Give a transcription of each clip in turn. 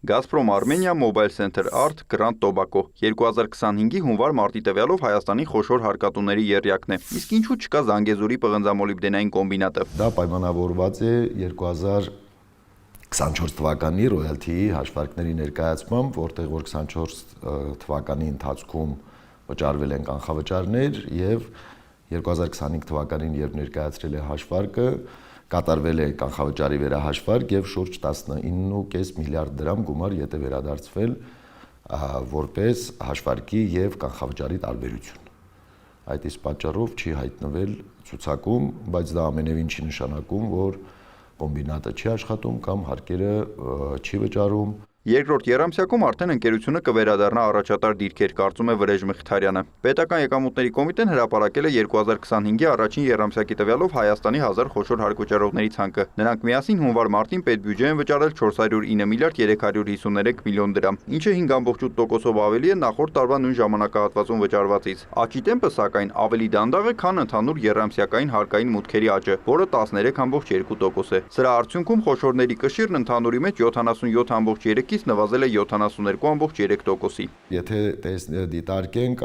Gazprom Armenia, Mobile Center Art, Grand Tobacco 2025-ի հունվար-մարտի տվյալով Հայաստանի խոշոր հարկատուների եռյակն է։ Իսկ ինչու չկա Զանգեզուրի պղնձամոլիբդենային կոմբինատը։ Դա պայմանավորված է 2024 թվականի ռոյալթիի հաշվարկների ներկայացմամբ, որտեղ որ 24 թվականի ընթացքում վճարվել են կանխավճարներ եւ 2025 թվականին երբ ներկայացրել է հաշվարկը, կատարվել է կանխավճարի վերահաշվարկ եւ շուրջ 19.5 միլիարդ դրամ գումար ետե վերադարձվել որպես հաշվարկի եւ կանխավճարի տարբերություն։ Այդ իսկ պատճառով չի հայտնվել ցուցակում, բայց դա ամենևին չի նշանակում, որ կոմբինատը չի աշխատում կամ հարկերը չի վճարում։ Երկրորդ եռամսյակում արդեն ընկերությունը կվերադառնա առաջատար դիրքեր, կարծում է Վրեժ Մխիթարյանը։ Պետական եկամուտների կոմիտեն հրապարակել է 2025-ի առաջին եռամսյակի տվյալով Հայաստանի 1000 խոշոր հարկվճարողների ցանկը։ Նրանք միասին հունվար-մարտին պետբյուջե են վճարել 409 միլիարդ 353 միլիոն դրամ, ինչը 5.8%-ով ավելի է նախորդ տարվա նույն ժամանակահատվածում վճարվածից։ Աճի տեմպը, սակայն, ավելի դանդաղ է, քան ընդհանուր եռամսյակային հարկային մուտքերի աճը, որը 13.2% է։ Սրա արդյունքում խոշորների կշիռն ընդհանուրի մեջ 77.3-ից նվազել է 72.3%-ի։ Եթե դիտարկենք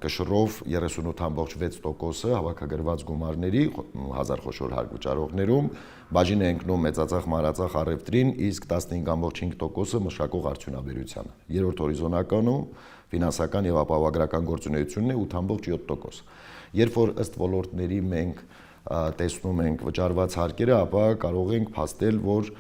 կշռով 38.6%-ը հավաքագրված գումարների 1000 խոշոր հարկվճարողներում բաժին է ընկնում մեծածախ մանրածախ առևտրին, իսկ 15.5%-ը մշակող արդյունաբերությանը։ Երրորդ հորիզոնականում ֆինանսական եւ ապահովագրական գործունեությունն է 8.7%։ Երբ որ ըստ ոլորտների մենք տեսնում ենք վճարված հարկերը, ապա կարող ենք փաստել, որ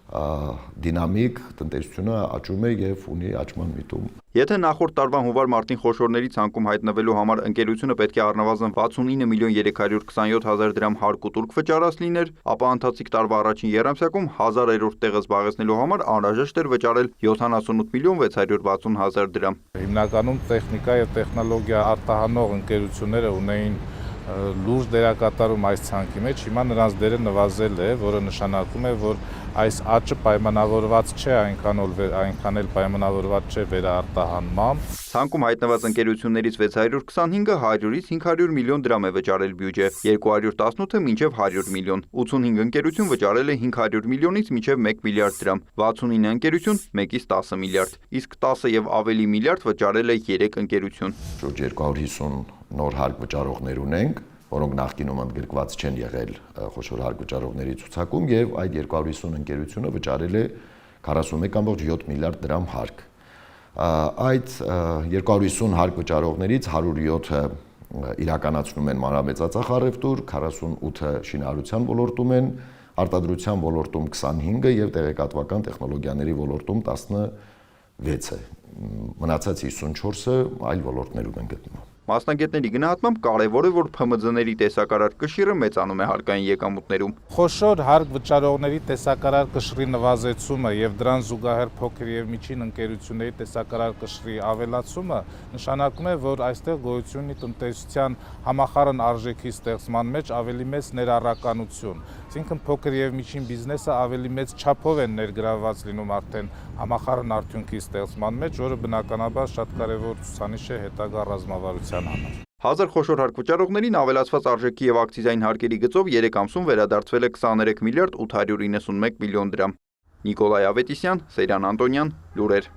դինամիկ տնտեսությունը աճում է եւ ունի աճման միտում։ Եթե նախորդ տարվա հունվար-մարտին խոշորների ցանկում հայտնվելու համար ընկերությունը պետք է առնվազն 69 միլիոն 327 հազար դրամ հարկ ու տուրք վճարած լիներ, ապա ընթացիկ տարվա առաջին եռամսյակում 1000-րդ տեղը զբաղեցնելու համար անհրաժեշտ էր վճարել 78 միլիոն 660 հազար դրամ։ Հիմնականում տեխնիկա եւ տեխնոլոգիա արտահանող ընկերությունները ունեին լուրջ դերակատարում այս ցանկի մեջ, հիմա նրանց դերը նվազել է, որը նշանակում է, որ այս աճը պայմանավորված չէ, այնքան էլ պայմանավորված չէ վերարտահանմամբ։ Ցանկում հայտնված ընկերություններից 625-ը 100-ից 500 միլիոն դրամ է վճարել բյուջե, 218-ը մինչև 100 միլիոն, 85 ընկերություն վճարել է 500 միլիոնից մինչև 1 միլիարդ դրամ, 69 ընկերություն 1-ից 10 միլիարդ, իսկ 10 եւ ավելի միլիարդ վճարել է 3 ընկերություն։ Շուրջ 250 նոր հարկ վճարողներ ունենք, որոնք նախկինում ընդգրկված չեն եղել խոշոր հարկվճարողների ցուցակում եւ այդ 250 ընկերությունը վճարել է 41.7 միլիարդ դրամ հարկ։ Այդ 250 հարկվճարողներից 107-ը իրականացնում են մանրամեծածախ առևտուր, 48-ը շինարարության ոլորտում են, արտադրության ոլորտում 25-ը եւ տեղեկատվական տեխնոլոգիաների ոլորտում 16-ը։ Մնացած 54-ը այլ ոլորտներում են գտնվում։ Մասնագետների գնահատմամբ կարևոր է, որ ՓՄԶ-ների տեսակարար կշիռը մեծանում է հարկային եկամուտներում։ Խոշոր հարկ վճարողների տեսակարար կշռի նվազեցումը եւ դրան զուգահեռ փոքր եւ միջին ընկերությունների տեսակարար կշռի ավելացումը նշանակում է, որ այստեղ գոյություն ունի տնտեսության համախառն արժեքի ստեղծման մեջ ավելի մեծ ներառականություն։ Այսինքն փոքր եւ միջին բիզնեսը ավելի մեծ չափով են ներգրավված լինում արդեն համախառն արդյունքի ստեղծման մեջ, որը բնականաբար շատ կարևոր ցուցանիշ է հետագա ռազմավարության 1000 խոշոր հարկվճարողներին ավելացված արժեքի եւ ակցիզային հարկերի գծով 3 ամսում վերադարձվել է 23 միլիարդ 891 միլիոն դրամ։ Նիկոլայ Ավետիսյան, Սեյրան Անտոնյան, լուրեր։